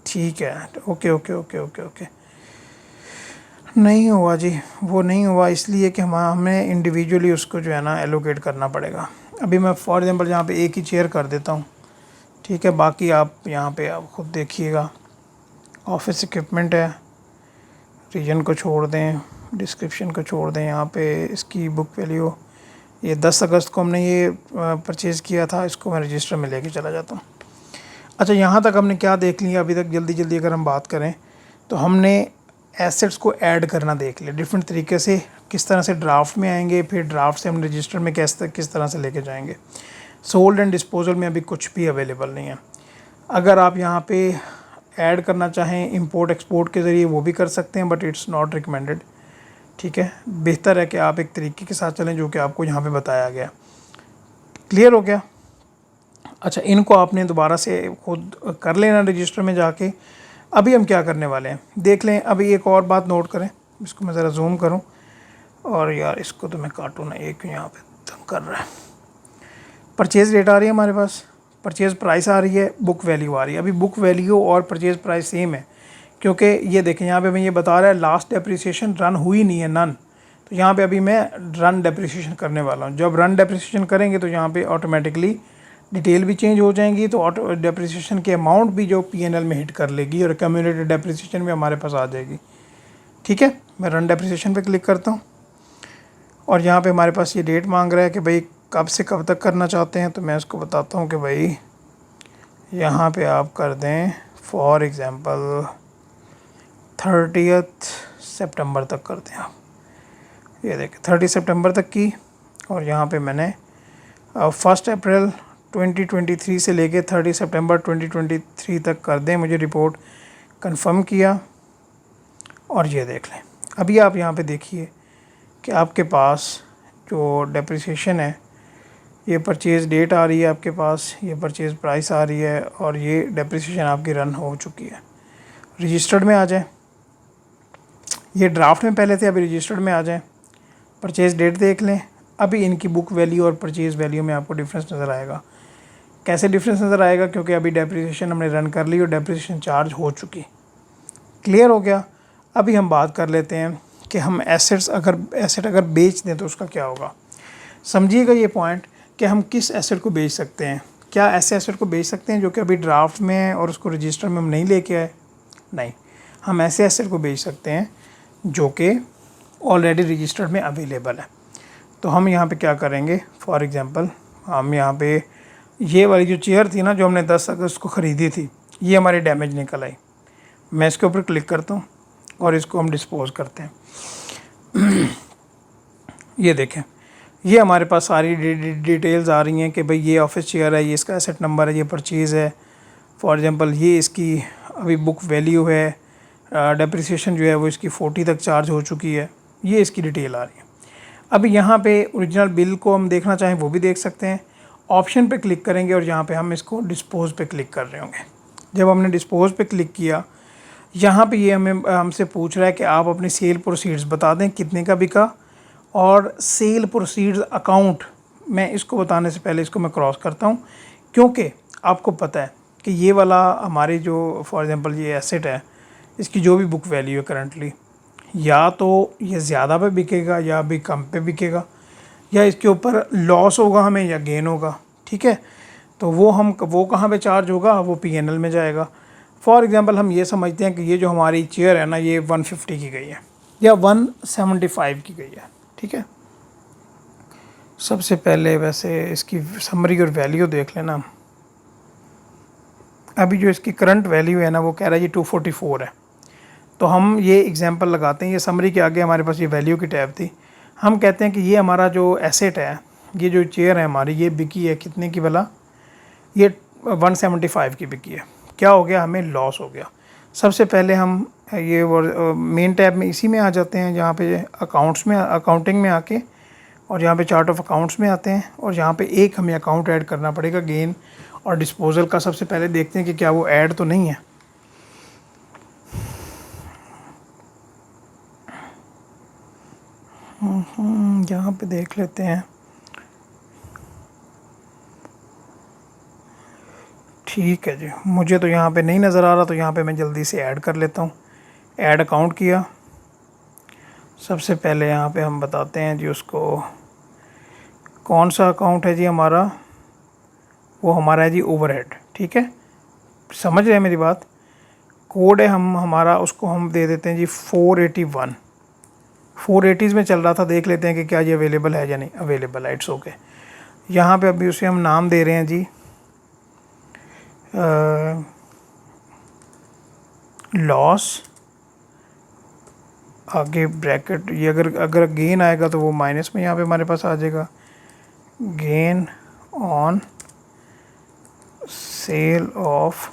ठीक है, okay okay okay okay okay. नहीं हुआ जी, वो नहीं हुआ इसलिए कि हमें इंडिविजुअली उसको जो है ना एलोकेट करना पड़ेगा। अभी मैं फॉर एग्जांपल यहाँ पे एक ही चेयर कर देता हूँ, ठीक है। बाकी आप यहाँ पे आप खुद देखिएगा। ऑफिस इक्विपमेंट है, रीजन को छोड़ दें, डिस्क्रिप्शन को छोड़ दें। यहाँ पे इसकी बुक वैल्यू, ये 10 अगस्त को हमने ये परचेज़ किया था, इसको मैं रजिस्टर में लेके चला जाता हूँ। अच्छा, यहाँ तक हमने क्या देख लिया अभी तक, जल्दी जल्दी अगर हम बात करें तो हमने एसेट्स को ऐड करना देख लिया डिफरेंट तरीके से, किस तरह से ड्राफ्ट में आएंगे, फिर ड्राफ्ट से हम रजिस्टर में किस तरह से लेके जाएंगे। सोल्ड एंड डिस्पोजल में अभी कुछ भी अवेलेबल नहीं है। अगर आप यहाँ पे ऐड करना चाहें इंपोर्ट एक्सपोर्ट के ज़रिए वो भी कर सकते हैं, बट इट्स नॉट रिकमेंडेड, ठीक है। बेहतर है कि आप एक तरीके के साथ चलें जो कि आपको यहाँ पे बताया गया। क्लियर हो गया। अच्छा, इनको आपने दोबारा से खुद कर लेना रजिस्टर में जाके। अभी हम क्या करने वाले हैं देख लें। अभी एक और बात नोट करें, इसको मैं ज़रा जूम करूं, और यार इसको तो मैं काटूँ ना, एक यहाँ पे तंग कर रहा है। परचेज़ डेट आ रही है हमारे पास, परचेज़ प्राइस आ रही है, बुक वैल्यू आ रही है। अभी बुक वैल्यू और परचेज़ प्राइस सेम है, क्योंकि ये देखें यहाँ पे मैं ये बता रहा है लास्ट डेप्रिसिएशन रन हुई नहीं है, नन। तो यहाँ पे अभी मैं रन डेप्रिसिएशन करने वाला हूँ। जब रन डेप्रिसिएशन करेंगे तो यहाँ पे ऑटोमेटिकली डिटेल भी चेंज हो जाएंगी, तो ऑटो डेप्रिसिएशन के अमाउंट भी जो पीएनएल में हिट कर लेगी और कम्युलेटेड डेप्रिसिएशन भी हमारे पास आ जाएगी, ठीक है। मैं रन डेप्रिसिएशन पे क्लिक करता हूँ और यहाँ पे हमारे पास ये डेट मांग रहा है कि भाई कब से कब तक करना चाहते हैं। तो मैं उसको बताता हूँ कि भाई यहाँ पे आप कर दें फॉर एग्ज़ाम्पल 30 सितंबर तक करते हैं आप। ये देखें 30 सितंबर तक की, और यहाँ पे मैंने 1 अप्रैल 2023 से लेके 30 सितंबर 2023 तक कर दें, मुझे रिपोर्ट कंफर्म किया। और ये देख लें, अभी आप यहाँ पे देखिए कि आपके पास जो डेप्रिसिएशन है, ये परचेज़ डेट आ रही है आपके पास, ये परचेज़ प्राइस आ रही है, और ये डेप्रिसिएशन आपकी रन हो चुकी है। रजिस्टर्ड में आ जाए, ये ड्राफ्ट में पहले थे, अभी रजिस्टर्ड में आ जाएं। परचेज़ डेट देख लें, अभी इनकी बुक वैल्यू और परचेज़ वैल्यू में आपको डिफरेंस नज़र आएगा। कैसे डिफरेंस नज़र आएगा, क्योंकि अभी डेप्रिसिएशन हमने रन कर ली और डेप्रिसिएशन चार्ज हो चुकी। क्लियर हो गया। अभी हम बात कर लेते हैं कि हम एसेट अगर बेच दें तो उसका क्या होगा। समझिएगा ये पॉइंट कि हम किस एसेट को बेच सकते हैं। क्या ऐसे एसेट को बेच सकते हैं जो कि अभी ड्राफ्ट में है और उसको रजिस्टर में हम नहीं लेके आए? नहीं, हम ऐसे एसेट को बेच सकते हैं जो कि ऑलरेडी रजिस्टर्ड में अवेलेबल है। तो हम यहाँ पे क्या करेंगे, फॉर एग्ज़ाम्पल हम यहाँ पे ये वाली जो चेयर थी ना जो हमने 10 अगस्त को ख़रीदी थी, ये हमारी डैमेज निकल आई। मैं इसके ऊपर क्लिक करता हूँ और इसको हम डिस्पोज़ करते हैं। ये देखें, ये हमारे पास सारी डिटेल्स आ रही हैं कि भाई ये ऑफिस चेयर है, ये इसका एसेट नंबर है, ये परचेज़ है। फॉर एग्ज़ाम्पल ये इसकी अभी बुक वैल्यू है, डेप्रिसिएशन जो है वो इसकी 40 तक चार्ज हो चुकी है, ये इसकी डिटेल आ रही है। अभी यहाँ पे ओरिजिनल बिल को हम देखना चाहें वो भी देख सकते हैं। ऑप्शन पे क्लिक करेंगे और यहाँ पे हम इसको डिस्पोज़ पे क्लिक कर रहे होंगे। जब हमने डिस्पोज़ पे क्लिक किया, यहाँ पे ये हमसे पूछ रहा है कि आप अपनी सेल प्रोसीड्स बता दें कितने का बिका, और सेल प्रोसीड्स अकाउंट, मैं इसको बताने से पहले इसको मैं क्रॉस करता हूँ, क्योंकि आपको पता है कि ये वाला हमारी जो फॉर एग्ज़ाम्पल ये एसेट है, इसकी जो भी बुक वैल्यू है करंटली, या तो ये ज़्यादा पे बिकेगा या भी कम पे बिकेगा, या इसके ऊपर लॉस होगा हमें या गेन होगा। ठीक है, तो वो कहाँ पे चार्ज होगा, वो पीएनएल में जाएगा। फॉर एग्ज़ाम्पल हम ये समझते हैं कि ये जो हमारी चेयर है ना, ये 150 की गई है या 175 की गई है। ठीक है, सबसे पहले वैसे इसकी समरी और वैल्यू देख लेना। अभी जो इसकी करंट वैल्यू है ना वो कह रहा है ये 244 है। तो हम ये एग्जांपल लगाते हैं, ये समरी के आगे हमारे पास ये वैल्यू की टैब थी। हम कहते हैं कि ये हमारा जो एसेट है, ये जो चेयर है हमारी, ये बिकी है कितने की भला, ये 175 की बिकी है। क्या हो गया, हमें लॉस हो गया। सबसे पहले हम ये मेन टैब में इसी में आ जाते हैं, जहाँ पे अकाउंट्स में, अकाउंटिंग में आके, और यहाँ पे चार्ट ऑफ अकाउंट्स में आते हैं, और यहाँ पे एक हमें अकाउंट ऐड करना पड़ेगा गेन और डिस्पोजल का। सबसे पहले देखते हैं कि क्या वो ऐड तो नहीं है। यहाँ पे देख लेते हैं। ठीक है जी, मुझे तो यहाँ पे नहीं नज़र आ रहा, तो यहाँ पे मैं जल्दी से ऐड कर लेता हूँ। ऐड अकाउंट किया। सबसे पहले यहाँ पे हम बताते हैं जी उसको कौन सा अकाउंट है जी हमारा, वो हमारा है जी ओवरहेड। ठीक है, समझ रहे हैं मेरी बात। कोड है हमारा, उसको हम दे देते हैं जी 481। 480s में चल रहा था, देख लेते हैं कि क्या ये अवेलेबल है या नहीं। अवेलेबल है, इट्स ओके। यहाँ पे अभी उसे हम नाम दे रहे हैं जी लॉस, आगे ब्रैकेट, ये अगर गेन आएगा तो वो माइनस में यहाँ पे हमारे पास आ जाएगा, gain on sale of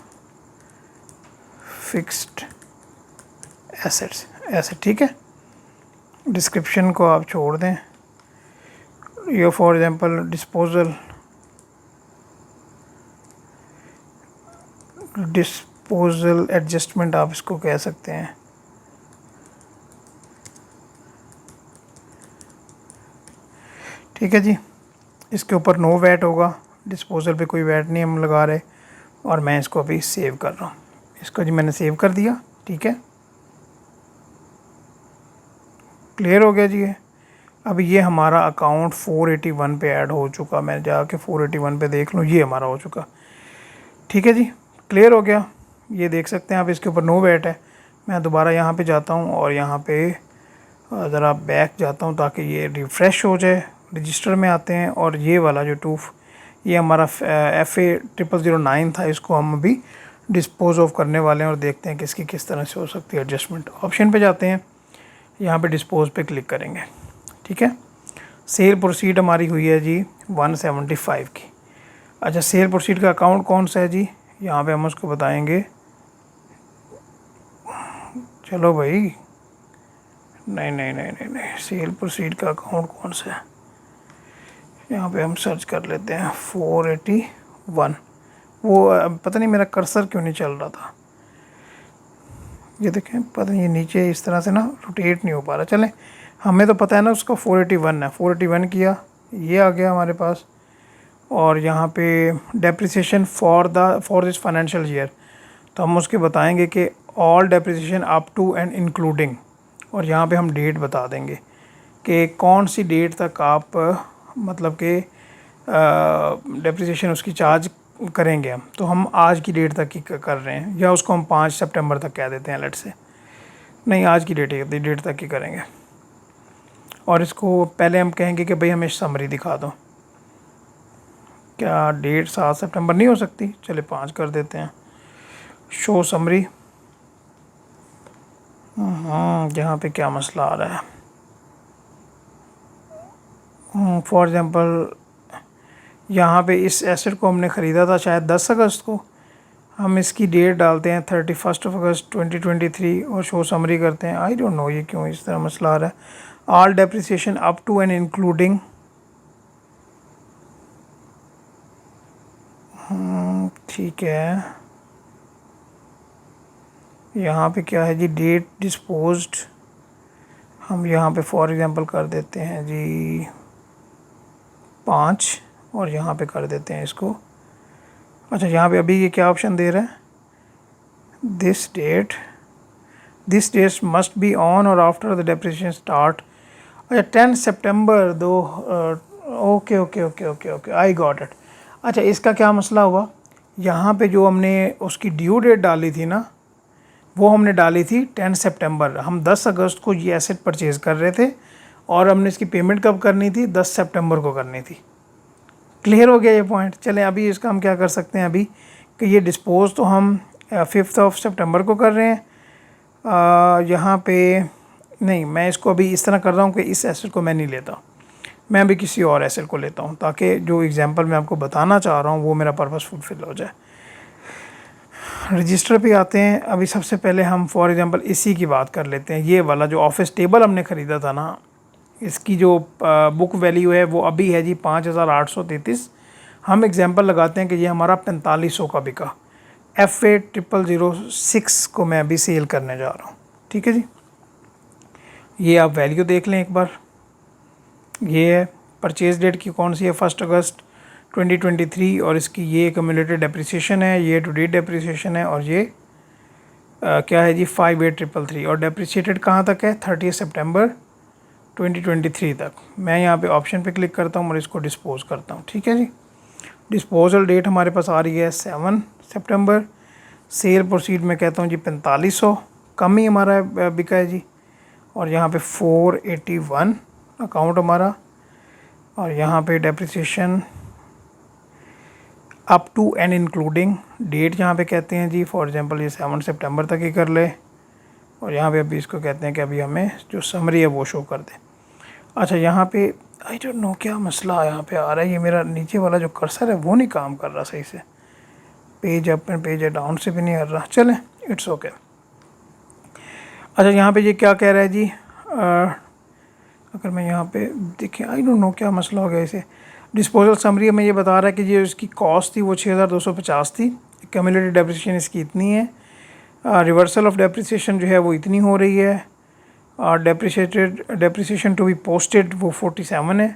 fixed assets, ऐसे। ठीक है, डिस्क्रिप्शन को आप छोड़ दें। ये फॉर एग्जांपल डिस्पोजल एडजस्टमेंट आप इसको कह सकते हैं। ठीक है जी, इसके ऊपर नो वैट होगा, डिस्पोजल पे कोई वैट नहीं हम लगा रहे। और मैं इसको अभी सेव कर रहा हूँ। इसको जी मैंने सेव कर दिया। ठीक है, क्लियर हो गया जी ये। अब ये हमारा अकाउंट 481 पे ऐड हो चुका। मैं जाके 481 पे देख लूँ, ये हमारा हो चुका। ठीक है जी, क्लियर हो गया। ये देख सकते हैं आप, इसके ऊपर नो वैट है। मैं दोबारा यहाँ पे जाता हूँ और यहाँ पे ज़रा बैक जाता हूँ ताकि ये रिफ़्रेश हो जाए। रजिस्टर में आते हैं और ये वाला जो ये हमारा FA0009 था, इसको हम अभी डिस्पोज ऑफ करने वाले हैं और देखते हैं कि इसकी किस तरह से हो सकती है एडजस्टमेंट। ऑप्शन पे जाते हैं, यहाँ पे डिस्पोज पे क्लिक करेंगे। ठीक है, सेल प्रोसीड हमारी हुई है जी 175 की। अच्छा, सेल प्रोसीड का अकाउंट कौन सा है जी, यहाँ पे हम उसको बताएंगे। चलो भाई, नहीं, सेल प्रोसीड का अकाउंट कौन सा है, यहाँ पे हम सर्च कर लेते हैं 481। वो पता नहीं मेरा कर्सर क्यों नहीं चल रहा था। ये देखें, पता नहीं ये नीचे इस तरह से ना रोटेट नहीं हो पा रहा। चलें, हमें तो पता है ना उसका 481 है। 481 किया, ये आ गया हमारे पास। और यहाँ पे depreciation for this financial year, तो हम उसके बताएंगे कि all depreciation up to and including, और यहाँ पे हम डेट बता देंगे कि कौन सी डेट तक आप मतलब कि डेप्रिसिएशन उसकी चार्ज करेंगे। हम आज की डेट तक ही कर रहे हैं, या उसको हम 5 सितंबर तक कह देते हैं लेट से। नहीं, आज की डेट तक ही करेंगे। और इसको पहले हम कहेंगे कि भाई हमें समरी दिखा दो। क्या डेट 7 सितंबर नहीं हो सकती? चले 5 कर देते हैं, शो समरी। यहाँ पे क्या मसला आ रहा है? फॉर एग्ज़ाम्पल यहाँ पे इस एसेट को हमने ख़रीदा था शायद 10 अगस्त को, हम इसकी डेट डालते हैं 31 अगस्त 2023 और शो समरी करते हैं। आई डोंट नो ये क्यों इस तरह मसला आ रहा है। All depreciation up to and including, ठीक है। यहाँ पे क्या है जी? डेट डिस्पोज्ड, हम यहाँ पे फॉर एग्ज़ाम्पल कर देते हैं जी 5 और यहाँ पे कर देते हैं इसको। अच्छा, यहाँ पे अभी ये क्या ऑप्शन दे रहा है? This date must be on or after the depreciation start. अच्छा, 10 सितंबर दो, okay okay okay okay okay, I got it. अच्छा, इसका क्या मसला हुआ? यहाँ पे जो हमने उसकी ड्यू डेट डाली थी ना, वो हमने डाली थी 10 सितंबर। हम 10 अगस्त को ये एसेट परचेज़ कर रहे थे और हमने इसकी पेमेंट कब करनी थी? 10 सितंबर को करनी थी। क्लियर हो गया ये पॉइंट? चलें, अभी इसका हम क्या कर सकते हैं अभी कि ये डिस्पोज तो हम 5 सितंबर को कर रहे हैं। यहाँ पे नहीं, मैं इसको अभी इस तरह कर रहा हूँ कि इस एसेट को मैं नहीं लेता, मैं अभी किसी और एसेट को लेता हूँ, ताकि जो एग्जांपल मैं आपको बताना चाह रहा हूँ वो मेरा पर्पस फुलफिल हो जाए। रजिस्टर पे आते हैं। अभी सबसे पहले हम फॉर एग्जांपल इसी की बात कर लेते हैं। ये वाला जो ऑफिस टेबल हमने ख़रीदा था ना, इसकी जो बुक वैल्यू है वो अभी है जी 5833। हम एग्जांपल लगाते हैं कि ये हमारा 4500 का बिका। FA0006 को मैं अभी सेल करने जा रहा हूँ, ठीक है जी। ये आप वैल्यू देख लें एक बार। ये है परचेज़ डेट की कौन सी है? 1 अगस्त 2023 और इसकी ये एक्यूमुलेटेड डेप्रिसिएशन है, ये टू डेट डेप्रिसिएशन है और ये क्या है जी 5833 और डेप्रिसिएटेड कहाँ तक है? 30 सितंबर 2023 तक। मैं यहाँ पे ऑप्शन पे क्लिक करता हूँ और इसको डिस्पोज करता हूँ, ठीक है जी। डिस्पोजल डेट हमारे पास आ रही है 7 सितंबर। सेल प्रोसीड में कहता हूँ जी 4500, कम ही हमारा बिका है जी। और यहाँ पे 481 अकाउंट हमारा, और यहाँ पे depreciation up to and including, date यहाँ पे कहते हैं जी फॉर एग्जांपल ये 7 सितंबर तक ही कर ले। और यहाँ पे अभी इसको कहते हैं कि अभी हमें जो समरी है वो शो कर दे। अच्छा, यहाँ पे आई डोंट नो क्या मसला यहाँ पे आ रहा है, ये मेरा नीचे वाला जो कर्सर है वो नहीं काम कर रहा सही से, page up and page down से भी नहीं कर रहा। चलें, इट्स ओके। अच्छा, यहाँ पे ये क्या कह रहा है जी? अगर मैं यहाँ पे देखें, आई डोंट नो क्या मसला हो गया इसे। डिस्पोजल समरी में ये बता रहा है कि ये इसकी कॉस्ट थी वो 6250 थी, क्यूमुलेटेड डेप्रिसिएशन इसकी इतनी है, रिवर्सल ऑफ डेप्रिसिएशन जो है वो इतनी हो रही है, और डेप्रिसिएशन टू बी पोस्टेड वो 47 है,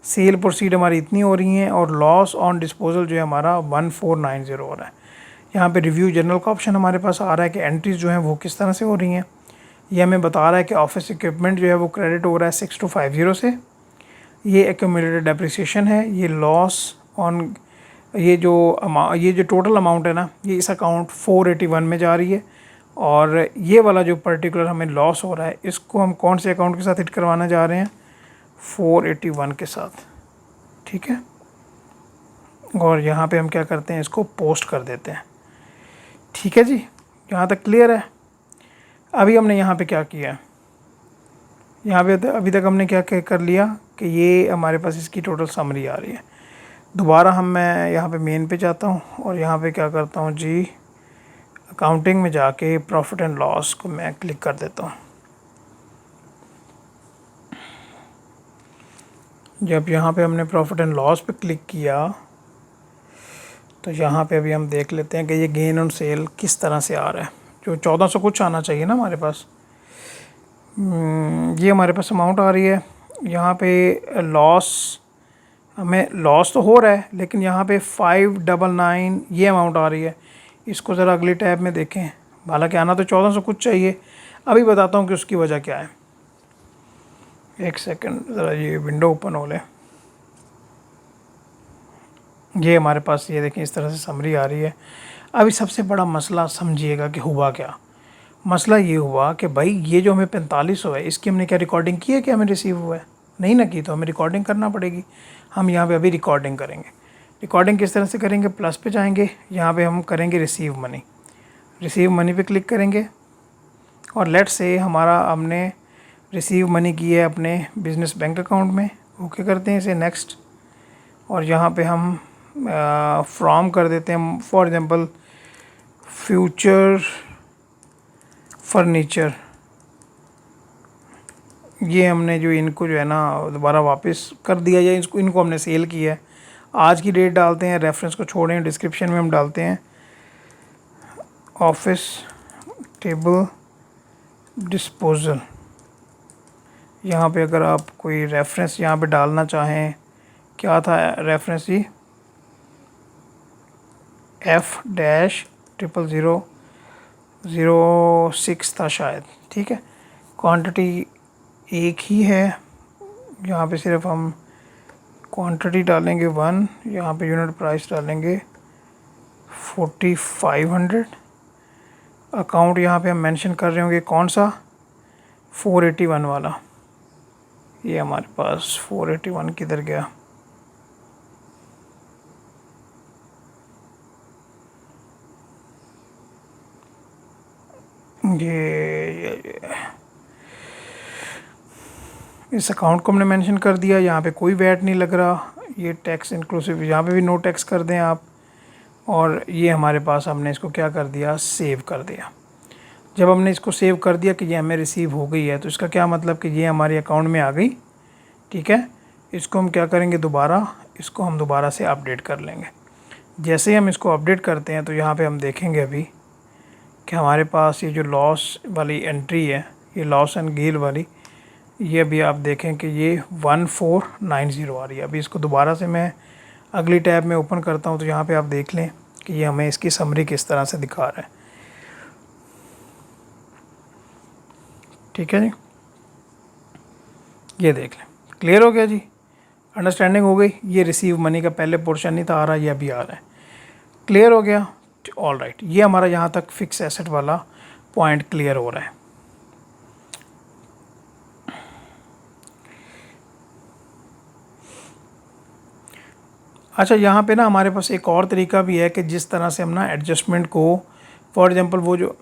सेल प्रोसीड हमारी इतनी हो रही हैं, और लॉस ऑन डिस्पोजल जो है हमारा 1490 हो रहा है। यहाँ पे रिव्यू जनरल का ऑप्शन हमारे पास आ रहा है कि एंट्रीज जो हैं वो किस तरह से हो रही हैं। ये हमें बता रहा है कि ऑफिस इक्विपमेंट जो है वो क्रेडिट हो रहा है 6250 से, ये एक्यूमुलेटेड डेप्रिसिएशन है, ये लॉस ऑन ये जो टोटल अमाउंट है ना, ये इस अकाउंट 481 में जा रही है, और ये वाला जो पर्टिकुलर हमें लॉस हो रहा है इसको हम कौन से अकाउंट के साथ हिट करवाना जा रहे हैं? 481 के साथ, ठीक है। और यहाँ पे हम क्या करते हैं, इसको पोस्ट कर देते हैं, ठीक है जी। यहाँ तक क्लियर है? अभी हमने यहाँ पे क्या किया है, यहाँ पे अभी तक हमने क्या कर लिया कि ये हमारे पास इसकी टोटल समरी आ रही है। दोबारा मैं यहाँ पे मेन पे जाता हूँ और यहाँ पे क्या करता हूँ जी, अकाउंटिंग में जाके प्रॉफिट एंड लॉस को मैं क्लिक कर देता हूँ। जब यहाँ पे हमने प्रॉफिट एंड लॉस पे क्लिक किया तो यहाँ पे अभी हम देख लेते हैं कि ये गेन ऑन सेल किस तरह से आ रहा है। जो 1400 कुछ आना चाहिए ना हमारे पास, ये हमारे पास अमाउंट आ रही है। यहाँ पे लॉस, हमें लॉस तो हो रहा है लेकिन यहाँ पे 599 ये अमाउंट आ रही है। इसको ज़रा अगली टैब में देखें, हालांकि आना तो 1400 कुछ चाहिए। अभी बताता हूँ कि उसकी वजह क्या है। एक सेकंड, ज़रा ये विंडो ओपन हो ले। ये हमारे पास ये देखें इस तरह से समरी आ रही है। अभी सबसे बड़ा मसला समझिएगा कि हुआ क्या। मसला ये हुआ कि भाई ये जो हमें 4500 है इसकी हमने क्या रिकॉर्डिंग की है कि हमें रिसीव हुआ है? नहीं ना की तो हमें रिकॉर्डिंग करना पड़ेगी। हम यहाँ पे अभी रिकॉर्डिंग करेंगे। रिकॉर्डिंग किस तरह से करेंगे, प्लस पे जाएंगे, यहाँ पे हम करेंगे रिसीव मनी। रिसीव मनी पे क्लिक करेंगे और लेट्स से हमारा हमने रिसीव मनी की है अपने बिजनेस बैंक अकाउंट में। ओके करते हैं इसे, नेक्स्ट। और यहाँ पे हम फ्रॉम कर देते हैं, फॉर एग्ज़ाम्पल फ्यूचर फर्नीचर। ये हमने जो इनको जो है ना दोबारा वापस कर दिया जाए, इसको इनको हमने सेल किया है। आज की डेट डालते हैं, रेफरेंस को छोड़ें, डिस्क्रिप्शन में हम डालते हैं ऑफिस टेबल डिस्पोजल। यहाँ पे अगर आप कोई रेफरेंस यहाँ पे डालना चाहें, क्या था रेफरेंस जी, F-00006 था शायद, ठीक है। क्वांटिटी एक ही है, यहाँ पे सिर्फ हम क्वांटिटी डालेंगे 1, यहाँ पे यूनिट प्राइस डालेंगे 4500। अकाउंट यहाँ पे हम मेंशन कर रहे होंगे कौन सा, 481 वाला। ये हमारे पास 481 किधर गया, ये इस अकाउंट को हमने मेंशन कर दिया। यहाँ पे कोई वैट नहीं लग रहा, ये टैक्स इंक्लूसिव, यहाँ पे भी नो टैक्स कर दें आप। और ये हमारे पास हमने इसको क्या कर दिया, सेव कर दिया। जब हमने इसको सेव कर दिया कि ये हमें रिसीव हो गई है, तो इसका क्या मतलब कि ये हमारे अकाउंट में आ गई, ठीक है। इसको हम क्या करेंगे, दोबारा इसको हम दोबारा से अपडेट कर लेंगे। जैसे ही हम इसको अपडेट करते हैं तो यहाँ पे हम देखेंगे अभी कि हमारे पास ये जो लॉस वाली एंट्री है, ये लॉस एंड गेन वाली, ये अभी आप देखें कि ये 1490 आ रही है। अभी इसको दोबारा से मैं अगली टैब में ओपन करता हूँ तो यहाँ पे आप देख लें कि ये हमें इसकी समरी किस तरह से दिखा रहा है, ठीक है जी। ये देख लें, क्लियर हो गया जी, अंडरस्टैंडिंग हो गई। ये रिसीव मनी का पहले पोर्शन नहीं था आ रहा, ये अभी आ रहा है, क्लियर हो गया, ऑल राइट। ये हमारा यहाँ तक फिक्स एसेट वाला पॉइंट क्लियर हो रहा है। अच्छा, यहाँ पे ना हमारे पास एक और तरीका भी है कि जिस तरह से हम ना एडजस्टमेंट को, फॉर एग्जांपल वो जो,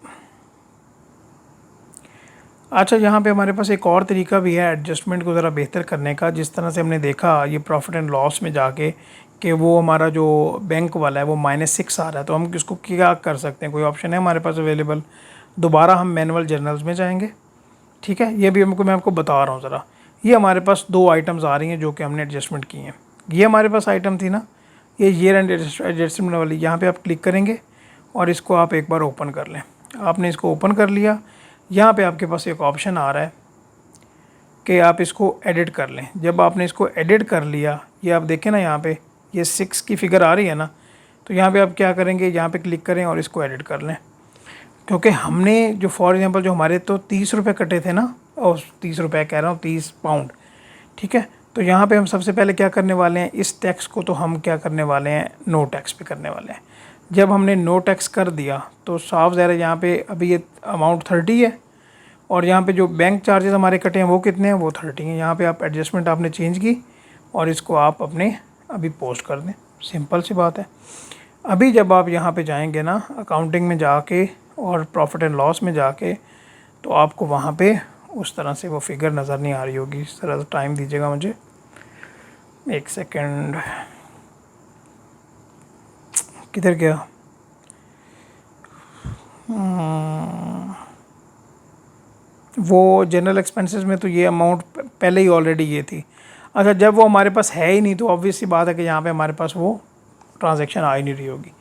अच्छा यहाँ पे हमारे पास एक और तरीका भी है एडजस्टमेंट को ज़रा बेहतर करने का। जिस तरह से हमने देखा ये प्रॉफिट एंड लॉस में जाके कि वो हमारा जो बैंक वाला है वो -6 आ रहा है, तो हम इसको क्या कर सकते हैं, कोई ऑप्शन है हमारे पास अवेलेबल। दोबारा हम मैनुअल जर्नल्स में जाएंगे, ठीक है। ये भी मैं आपको बता रहा हूँ ज़रा। ये हमारे पास 2 आइटम्स आ रही हैं जो कि हमने एडजस्टमेंट की हैं। ये हमारे पास आइटम थी ना, ये ईयर एंड एडजस्टमेंट वाली, यहाँ पे आप क्लिक करेंगे और इसको आप एक बार ओपन कर लें। आपने इसको ओपन कर लिया, यहाँ पे आपके पास एक ऑप्शन आ रहा है कि आप इसको एडिट कर लें। जब आपने इसको एडिट कर लिया, ये आप देखें ना यहाँ पे ये 6 की फिगर आ रही है ना, तो यहाँ पे आप क्या करेंगे, यहाँ पे क्लिक करें और इसको एडिट कर लें। क्योंकि हमने जो फॉर एग्जांपल जो हमारे तो 30 रुपये कटे थे ना, और 30 रुपये कह रहा हूँ, 30 पाउंड, ठीक है। तो यहाँ पे हम सबसे पहले क्या करने वाले हैं, इस टैक्स को तो हम क्या करने वाले हैं, नो टैक्स पे करने वाले हैं। जब हमने नो टैक्स कर दिया तो साफ ज़ाहिर है यहाँ पे अभी ये अमाउंट 30 है, और यहाँ पे जो बैंक चार्जेस हमारे कटे हैं वो कितने हैं, वो 30 हैं। यहाँ पे आप एडजस्टमेंट आपने चेंज की और इसको आप अपने अभी पोस्ट कर दें, सिंपल सी बात है। अभी जब आप यहाँ पे जाएंगे ना अकाउंटिंग में जाके और प्रॉफिट एंड लॉस में जाके, तो आपको वहाँ पे उस तरह से वो फिगर नज़र नहीं आ रही होगी। इस तरह से टाइम दीजिएगा मुझे, 1 सेकेंड, किधर गया, वो जनरल एक्सपेंसेस में तो ये अमाउंट पहले ही ऑलरेडी ये थी। अच्छा, जब वो हमारे पास है ही नहीं तो ऑब्वियस सी बात है कि यहाँ पे हमारे पास वो ट्रांजैक्शन आ ही नहीं रही होगी,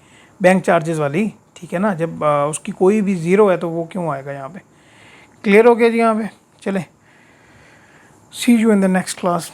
बैंक चार्जेस वाली, ठीक है ना। जब उसकी कोई भी ज़ीरो है तो वो क्यों आएगा यहाँ पे। क्लियर हो गया जी यहाँ पे। चले, see you in the next class.